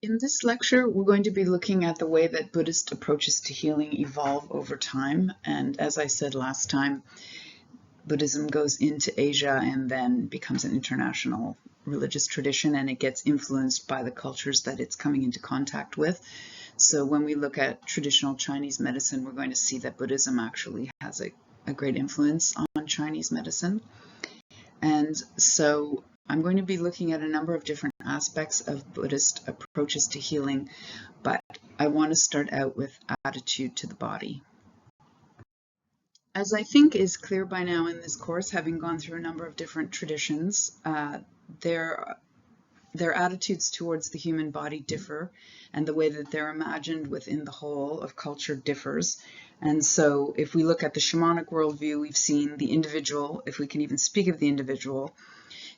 In this lecture, we're going to be looking at the way that Buddhist approaches to healing evolve over time. And as I said last time, Buddhism goes into Asia and then becomes an international religious tradition, and it gets influenced by the cultures that it's coming into contact with. So when we look at traditional Chinese medicine, we're going to see that Buddhism actually has a great influence on Chinese medicine. And so I'm going to be looking at a number of different aspects of Buddhist approaches to healing, but I want to start out with attitude to the body. As I think is clear by now in this course, having gone through a number of different traditions, their attitudes towards the human body differ, and the way that they're imagined within the whole of culture differs. And so if we look at the shamanic worldview, we've seen the individual, if we can even speak of the individual,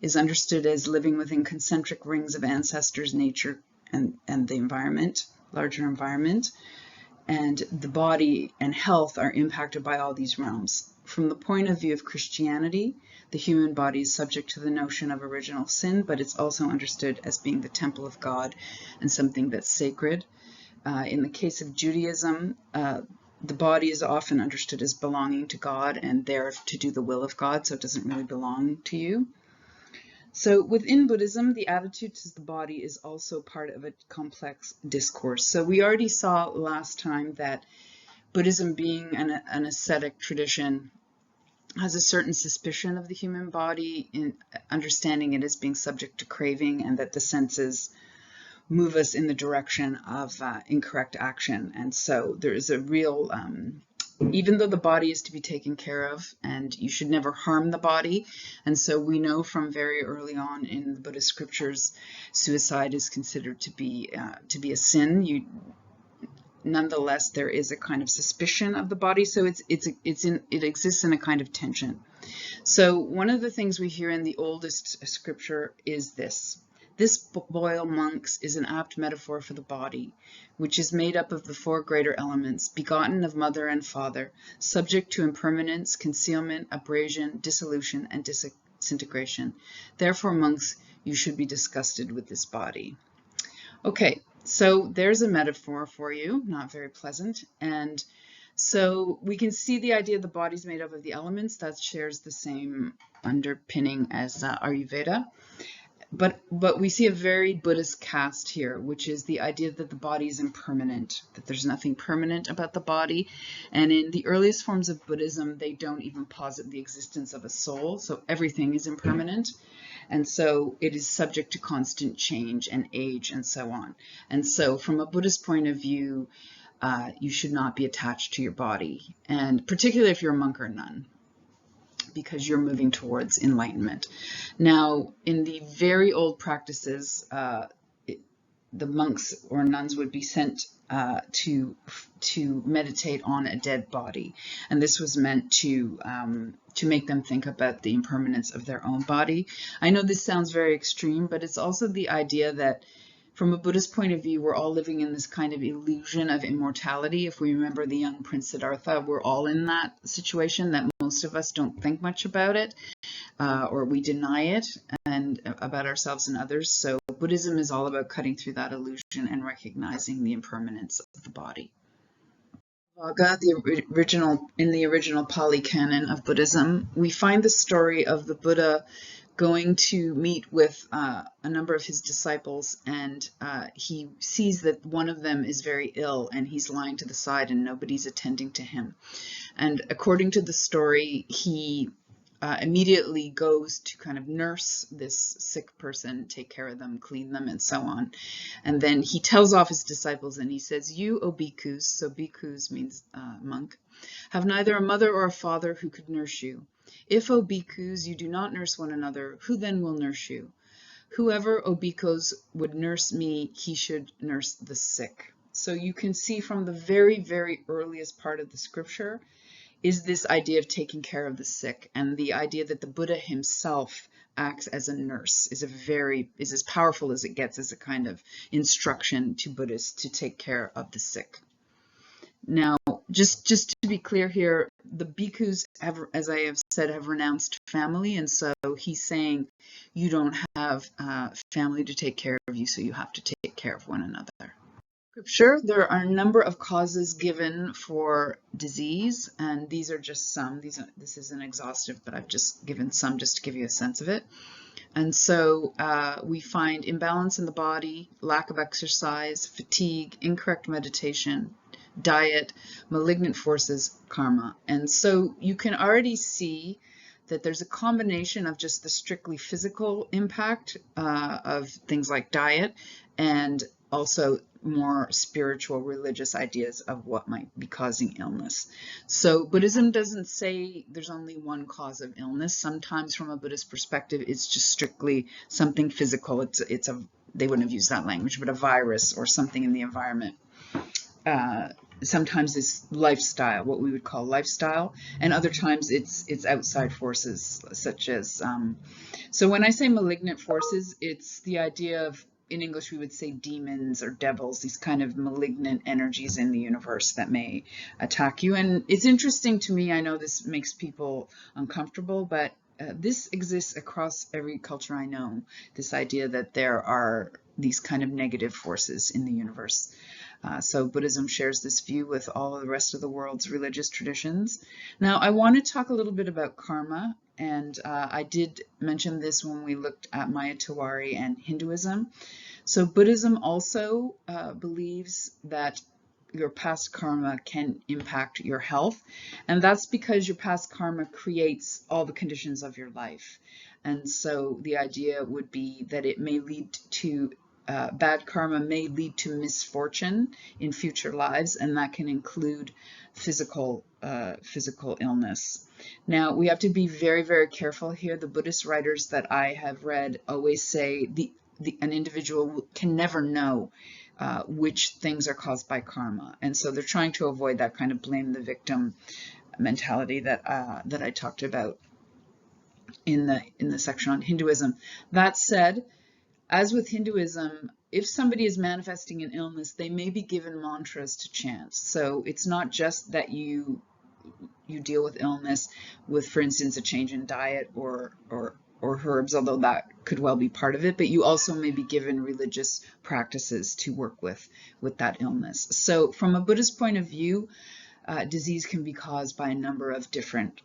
is understood as living within concentric rings of ancestors, nature, and the environment, larger environment. And the body and health are impacted by all these realms. From the point of view of Christianity, the human body is subject to the notion of original sin, but it's also understood as being the temple of God and something that's sacred. In the case of Judaism, the body is often understood as belonging to God and there to do the will of God, so it doesn't really belong to you. So within Buddhism, the attitude to the body is also part of a complex discourse. So we already saw last time that Buddhism, being an ascetic tradition, has a certain suspicion of the human body, in understanding it as being subject to craving, and that the senses move us in the direction of incorrect action. And so there is a real even though the body is to be taken care of and you should never harm the body, and so we know from very early on in the Buddhist scriptures, suicide is considered to be a sin. Nonetheless, there is a kind of suspicion of the body, so it exists in a kind of tension. So one of the things we hear in the oldest scripture is this. This boil, monks, is an apt metaphor for the body, which is made up of the four greater elements, begotten of mother and father, subject to impermanence, concealment, abrasion, dissolution, and disintegration. Therefore, monks, you should be disgusted with this body. Okay, so there's a metaphor for you, not very pleasant. And so we can see the idea the body's made up of the elements. That shares the same underpinning as Ayurveda. But we see a very Buddhist cast here, which is the idea that the body is impermanent, that there's nothing permanent about the body. And in the earliest forms of Buddhism, they don't even posit the existence of a soul, so everything is impermanent. And so it is subject to constant change and age and so on. And so from a Buddhist point of view, you should not be attached to your body, and particularly if you're a monk or nun, because you're moving towards enlightenment. Now, in the very old practices, the monks or nuns would be sent to meditate on a dead body, and this was meant to make them think about the impermanence of their own body. I know this sounds very extreme, but it's also the idea that from a Buddhist point of view, we're all living in this kind of illusion of immortality. If we remember the young Prince Siddhartha, we're all in that situation that most of us don't think much about it, or we deny it and about ourselves and others. So Buddhism is all about cutting through that illusion and recognizing the impermanence of the body. In the original Pali Canon of Buddhism, we find the story of the Buddha going to meet with a number of his disciples, and he sees that one of them is very ill and he's lying to the side and nobody's attending to him. And according to the story, he immediately goes to kind of nurse this sick person, take care of them, clean them, and so on. And then he tells off his disciples and he says, "You, O bhikkhus," so bhikkhus means monk, "have neither a mother or a father who could nurse you. If, O bhikkhus, you do not nurse one another, who then will nurse you? Whoever, O bhikkhus, would nurse me, he should nurse the sick." So you can see from the very, very earliest part of the scripture is this idea of taking care of the sick, and the idea that the Buddha himself acts as a nurse is as powerful as it gets as a kind of instruction to Buddhists to take care of the sick. Now, just to be clear here, the bhikkhus have, as I have said, have renounced family, and so he's saying you don't have family to take care of you, so you have to take care of one another. Scripture, there are a number of causes given for disease, and these are just some. This isn't exhaustive, but I've just given some just to give you a sense of it. And so we find imbalance in the body, lack of exercise, fatigue, incorrect meditation, diet, malignant forces, karma. And so you can already see that there's a combination of just the strictly physical impact of things like diet, and also more spiritual religious ideas of what might be causing illness. So Buddhism doesn't say there's only one cause of illness. Sometimes from a Buddhist perspective, it's just strictly something physical. They wouldn't have used that language, but a virus or something in the environment. Sometimes it's lifestyle, what we would call lifestyle, and other times it's outside forces, such as so when I say malignant forces, it's the idea of, in English we would say demons or devils, these kind of malignant energies in the universe that may attack you. And it's interesting to me, I know this makes people uncomfortable, but this exists across every culture I know, this idea that there are these kind of negative forces in the universe. So Buddhism shares this view with all of the rest of the world's religious traditions. Now, I want to talk a little bit about karma, and I did mention this when we looked at Maya Tiwari and Hinduism. So Buddhism also believes that your past karma can impact your health, and that's because your past karma creates all the conditions of your life. And so the idea would be that it may lead to bad karma may lead to misfortune in future lives, and that can include physical illness. Now, we have to be very, very careful here. The Buddhist writers that I have read always say an individual can never know which things are caused by karma, and so they're trying to avoid that kind of blame the victim mentality that I talked about in the section on Hinduism. That said, as with Hinduism, if somebody is manifesting an illness, they may be given mantras to chant. So it's not just that you deal with illness with, for instance, a change in diet or herbs, although that could well be part of it, but you also may be given religious practices to work with that illness. So from a Buddhist point of view, disease can be caused by a number of different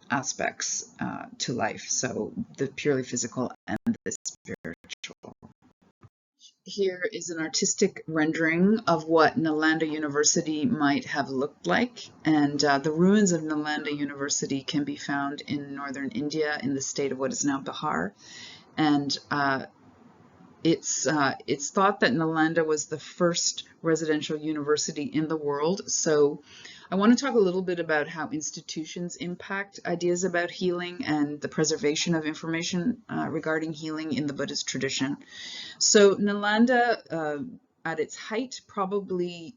aspects to life. So the purely physical and the spiritual. Here is an artistic rendering of what Nalanda University might have looked like, and the ruins of Nalanda University can be found in northern India in the state of what is now Bihar, and it's thought that Nalanda was the first residential university in the world. So I want to talk a little bit about how institutions impact ideas about healing and the preservation of information regarding healing in the Buddhist tradition. So Nalanda, at its height, probably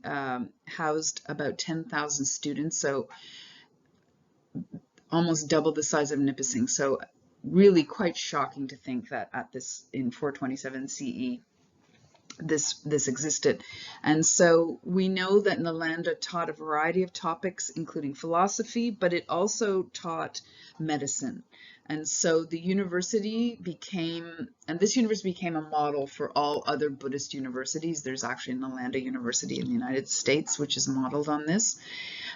housed about 10,000 students, so almost double the size of Nipissing. So really quite shocking to think that in 427 CE, this existed. And so we know that Nalanda taught a variety of topics, including philosophy, but it also taught medicine. And so the university became a model for all other Buddhist universities. There's actually Nalanda University in the United States, which is modeled on this.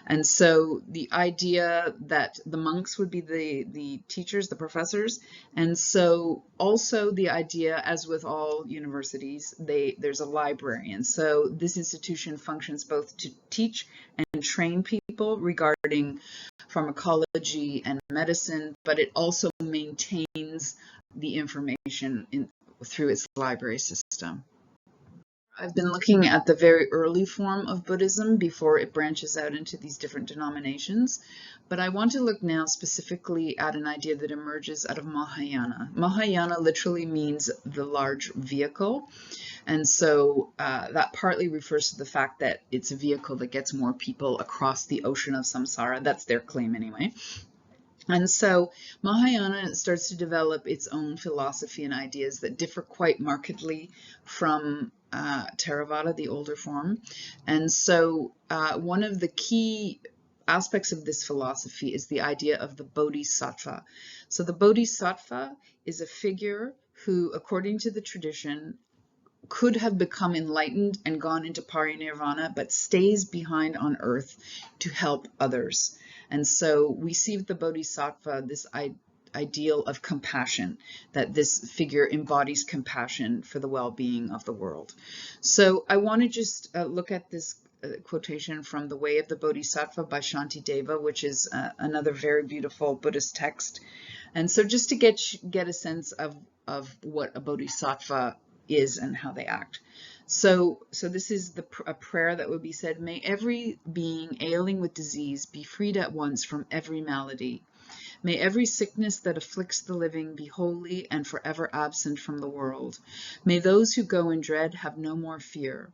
And so the idea that the monks would be the teachers, the professors, and so also the idea, as with all universities, there's a library. And so this institution functions both to teach and train people regarding pharmacology and medicine, but it also maintains the information through its library system. I've been looking at the very early form of Buddhism before it branches out into these different denominations, but I want to look now specifically at an idea that emerges out of Mahayana. Mahayana literally means the large vehicle, and so that partly refers to the fact that it's a vehicle that gets more people across the ocean of samsara. That's their claim anyway. And so Mahayana starts to develop its own philosophy and ideas that differ quite markedly from Theravada, the older form. And so one of the key aspects of this philosophy is the idea of the Bodhisattva. So the Bodhisattva is a figure who, according to the tradition, could have become enlightened and gone into parinirvana, but stays behind on earth to help others. And so we see with the Bodhisattva this ideal of compassion, that this figure embodies compassion for the well-being of the world. So I want to just look at this quotation from The Way of the Bodhisattva by Shantideva, which is another very beautiful Buddhist text. And so just to get a sense of what a bodhisattva is and how they act. So this is a prayer that would be said: may every being ailing with disease be freed at once from every malady. May every sickness that afflicts the living be wholly and forever absent from the world. May those who go in dread have no more fear.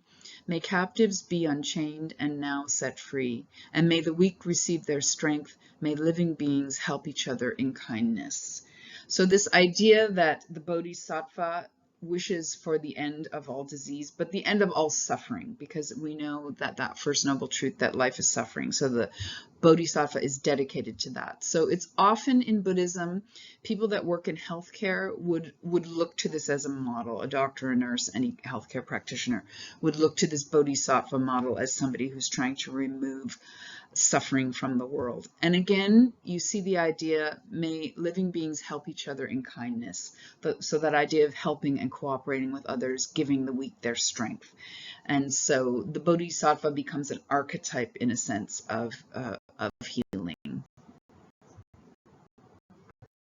May captives be unchained and now set free. And may the weak receive their strength. May living beings help each other in kindness. So this idea that the Bodhisattva wishes for the end of all disease, but the end of all suffering, because we know that first noble truth, that life is suffering. So the Bodhisattva is dedicated to that. So it's often in Buddhism, people that work in healthcare would look to this as a model. A doctor, a nurse, any healthcare practitioner would look to this Bodhisattva model as somebody who's trying to remove suffering from the world. And again, you see the idea, may living beings help each other in kindness. So that idea of helping and cooperating with others, giving the weak their strength. And so the Bodhisattva becomes an archetype, in a sense, of healing.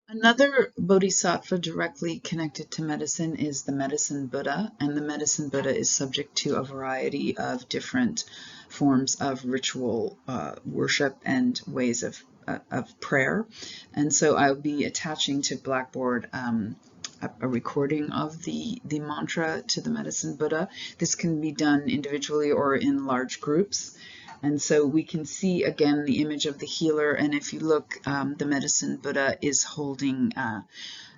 Another Bodhisattva directly connected to medicine is the Medicine Buddha, and the Medicine Buddha is subject to a variety of different forms of ritual worship and ways of prayer. And so I'll be attaching to Blackboard a recording of the mantra to the Medicine Buddha. This can be done individually or in large groups. And so we can see again the image of the healer, and if you look, the Medicine Buddha is holding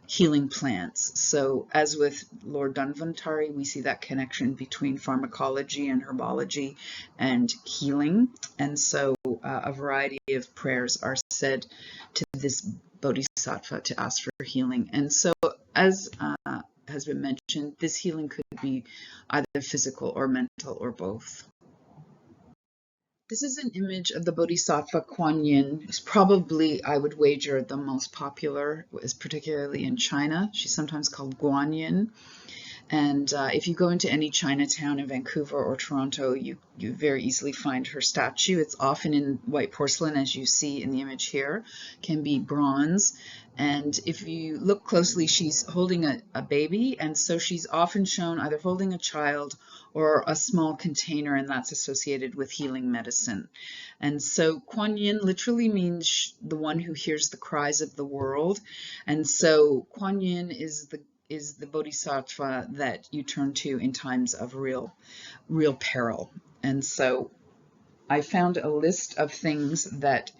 healing plants. So as with Lord Dhanvantari, we see that connection between pharmacology and herbology and healing. And so a variety of prayers are said to this Bodhisattva to ask for healing. And so as has been mentioned, this healing could be either physical or mental or both. This is an image of the Bodhisattva Kuan Yin. It's probably, I would wager, the most popular, is particularly in China. She's sometimes called Guan Yin. And if you go into any Chinatown in Vancouver or Toronto, you very easily find her statue. It's often in white porcelain, as you see in the image here, can be bronze. And if you look closely, she's holding a baby, and so she's often shown either holding a child or a small container, and that's associated with healing medicine. And so Kuan Yin literally means the one who hears the cries of the world. And so Kuan Yin is the Bodhisattva that you turn to in times of real peril. And so I found a list of things that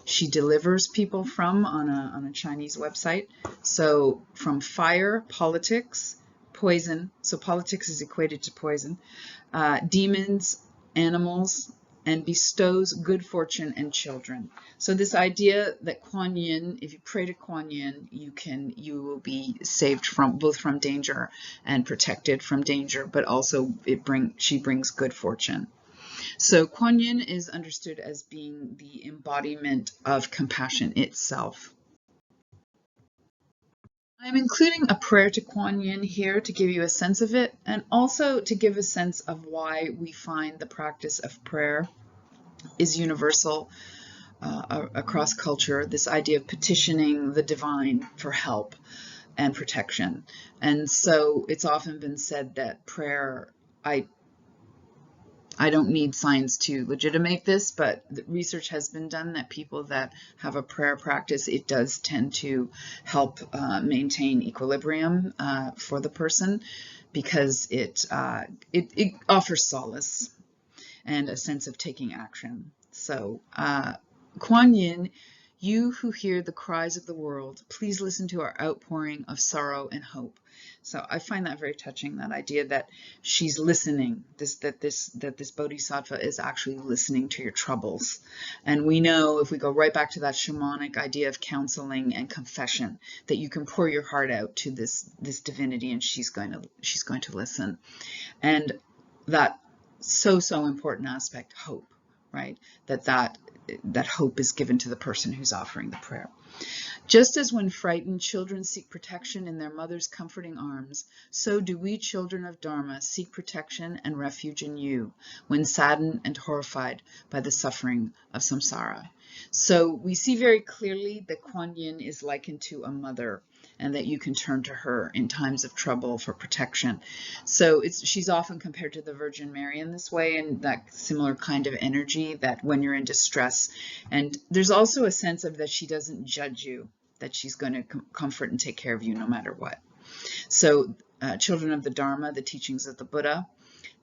she delivers people from on a Chinese website. So from fire, politics, poison, so politics is equated to poison, demons, animals, and bestows good fortune and children. So this idea that Kuan Yin, if you pray to Kuan Yin, you will be saved from danger and protected from danger, but also she brings good fortune. So Kuan Yin is understood as being the embodiment of compassion itself. I'm including a prayer to Kuan Yin here to give you a sense of it, and also to give a sense of why we find the practice of prayer is universal across culture, this idea of petitioning the divine for help and protection. And so it's often been said that prayer, I don't need science to legitimate this, but research has been done that people that have a prayer practice, it does tend to help maintain equilibrium for the person, because it offers solace and a sense of taking action. So Kuan Yin You who hear the cries of the world, please listen to our outpouring of sorrow and hope. So I find that very touching, that idea that she's listening, that this bodhisattva is actually listening to your troubles. And we know, if we go right back to that shamanic idea of counseling and confession, that you can pour your heart out to this divinity, and she's going to listen. And that so important aspect, hope, right? That hope is given to the person who's offering the prayer. Just as when frightened children seek protection in their mother's comforting arms, so do we children of Dharma seek protection and refuge in you when saddened and horrified by the suffering of samsara. So we see very clearly that Kuan Yin is likened to a mother, and that you can turn to her in times of trouble for protection. So she's often compared to the Virgin Mary in this way, and that similar kind of energy, that when you're in distress. And there's also a sense of that she doesn't judge you, that she's going to comfort and take care of you no matter what. So children of the Dharma, the teachings of the Buddha,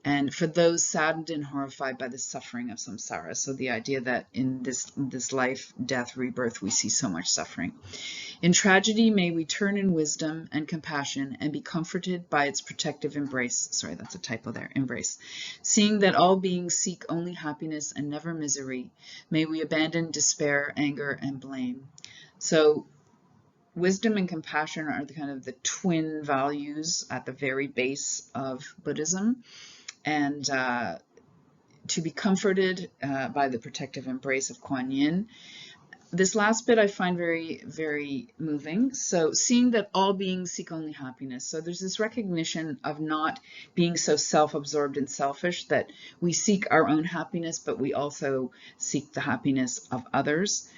and for those saddened and horrified by the suffering of samsara. So the idea that in this life, death, rebirth, we see so much suffering. In tragedy, may we turn in wisdom and compassion and be comforted by its protective embrace. Sorry, that's a typo there, embrace. Seeing that all beings seek only happiness and never misery, may we abandon despair, anger, and blame. So wisdom and compassion are the twin values at the very base of Buddhism. And to be comforted by the protective embrace of Kuan Yin. This last bit I find very, very moving. So seeing that all beings seek only happiness. So there's this recognition of not being so self-absorbed and selfish, that we seek our own happiness, but we also seek the happiness of others.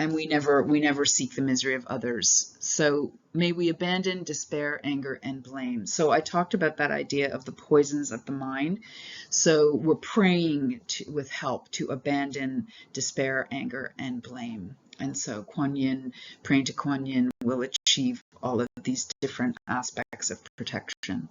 And we never seek the misery of others. So may we abandon despair, anger, and blame. So I talked about that idea of the poisons of the mind. So we're praying with help to abandon despair, anger, and blame. And so Kuan Yin, praying to Kuan Yin, will achieve all of these different aspects of protection.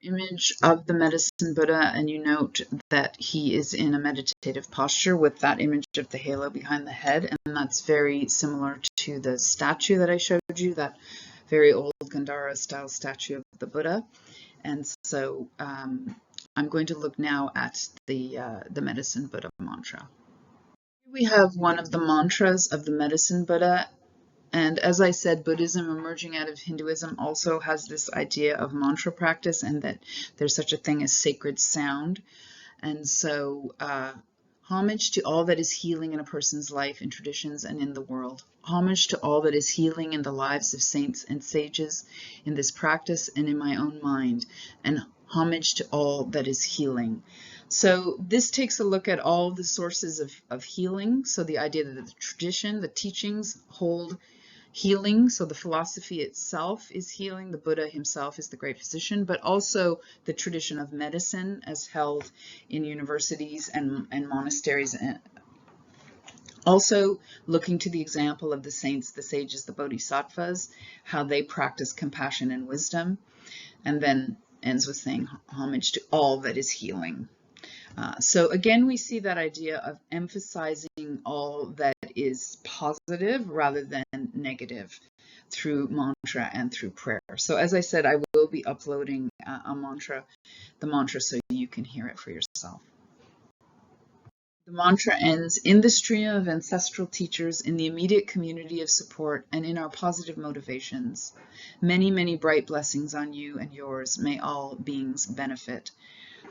Image of the medicine Buddha, and you note that he is in a meditative posture with that image of the halo behind the head, and that's very similar to the statue that I showed you, that very old Gandhara style statue of the Buddha. And so I'm going to look now at the medicine Buddha mantra. We have one of the mantras of the medicine Buddha. And as I said, Buddhism emerging out of Hinduism also has this idea of mantra practice, and that there's such a thing as sacred sound. And so homage to all that is healing in a person's life, in traditions, and in the world. Homage to all that is healing in the lives of saints and sages in this practice and in my own mind. And homage to all that is healing. So this takes a look at all the sources of healing. So the idea that the tradition, the teachings hold healing. So the philosophy itself is healing. The Buddha himself is the great physician, but also the tradition of medicine as held in universities and monasteries. Also looking to the example of the saints, the sages, the bodhisattvas, how they practice compassion and wisdom, and then ends with saying homage to all that is healing. So again, we see that idea of emphasizing all that is positive rather than negative through mantra and through prayer. So as I said, I will be uploading the mantra, so you can hear it for yourself. The mantra ends, in the stream of ancestral teachers, in the immediate community of support, and in our positive motivations. Many, many bright blessings on you and yours. May all beings benefit.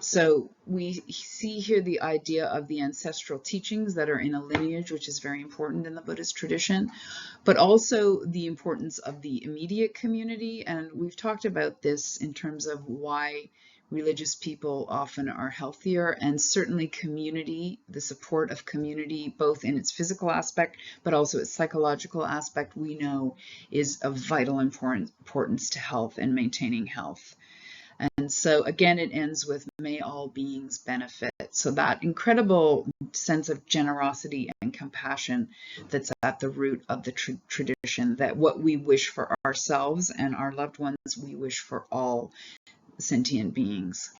So we see here the idea of the ancestral teachings that are in a lineage, which is very important in the Buddhist tradition, but also the importance of the immediate community. And we've talked about this in terms of why religious people often are healthier, and certainly community, the support of community, both in its physical aspect, but also its psychological aspect, we know is of vital importance to health and maintaining health. And so again, it ends with may all beings benefit. So that incredible sense of generosity and compassion that's at the root of the tradition, that what we wish for ourselves and our loved ones, we wish for all sentient beings.